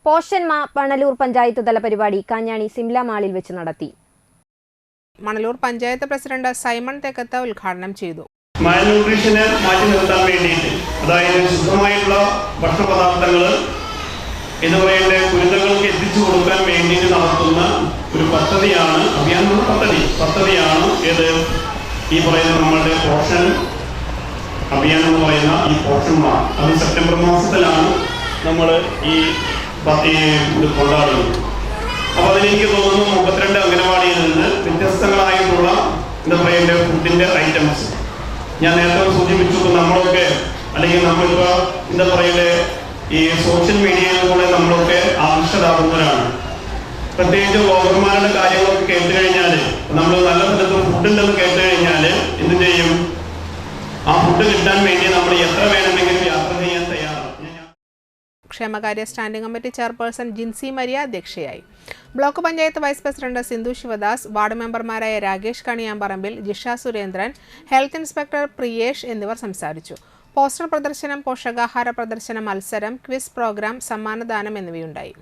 Portion മാ മണലൂർ പഞ്ചായത്ത് തല പരിപാടി കാഞ്ഞാണി സിംല മാളിൽ വെച്ച് നടത്തി. മണലൂർ പഞ്ചായത്ത് പ്രസിഡന്റ് സൈമൺ തെക്കത്ത് ഉദ്ഘാടനം ചെയ്തു. മാൽന്യൂട്രീഷനെ മാറ്റി നിർത്താൻ വേണ്ടിയിട്ട്, അതായത് ശുദ്ധമായിട്ടുള്ള ഭക്ഷണപദാർത്ഥങ്ങൾ ഇതുവരെയുള്ള കുരുന്നുകൾക്ക് എത്തിച്ചു കൊടുക്കാൻ വേണ്ടിയിട്ട് നടത്തുന്ന ഒരു പദ്ധതിയാണ് പദ്ധതിയാണ് ഏത് ഈ പറയുന്ന നമ്മളുടെ പോഷൻ അഭിയാൻ എന്ന് പറയുന്ന ഈ പോഷൻ മാ. അത് സെപ്റ്റംബർ മാസത്തിലാണ് നമ്മൾ ഈ ഇത് കൊണ്ടാടുന്നത്. അപ്പോൾ അതിലെനിക്ക് തോന്നുന്നു 32 അംഗനവാടിയിൽ നിന്ന് വ്യത്യസ്തങ്ങളായിട്ടുള്ള എന്താ പറയുക ഫുഡിൻ്റെ ഐറ്റംസ് ഞാൻ നേരത്തെ സൂചിപ്പിച്ചു. നമ്മളൊക്കെ അല്ലെങ്കിൽ നമ്മളിപ്പോൾ എന്താ പറയുക ഈ സോഷ്യൽ മീഡിയയിലൂടെ നമ്മളൊക്കെ ആകർഷകരാകുന്നവരാണ്. പ്രത്യേകിച്ച് വ്ളോഗർമാരുടെ കാര്യങ്ങളൊക്കെ കേട്ട് കഴിഞ്ഞാൽ, നമ്മൾ നല്ല സ്ഥലത്ത് ഫുഡുണ്ടെന്ന് കേട്ട് കഴിഞ്ഞാൽ എന്ത് ചെയ്യും? ആ ഫുഡ് കിട്ടാൻ വേണ്ടി നമ്മൾ എത്ര വേണമെങ്കിലും യാത്ര ചെയ്യാൻ തയ്യാറാണ്. ക്ഷേമകാര്യ standing committee chairperson Jinsy Maria അധ്യക്ഷയായി. Block panchayat vice president Sindhu Sivadas, ward മെമ്പർമാരായ രാകേഷ് കണിയാമ്പറമ്പിൽ, ജിഷ സുരേന്ദ്രൻ, ഹെൽത്ത് ഇൻസ്പെക്ടർ പ്രിയേഷ് എന്നിവർ സംസാരിച്ചു. പോസ്റ്റർ പ്രദർശനം, പോഷകാഹാര പ്രദർശന മത്സരം, ക്വിസ് പ്രോഗ്രാം, സമ്മാനദാനം എന്നിവയുണ്ടായി.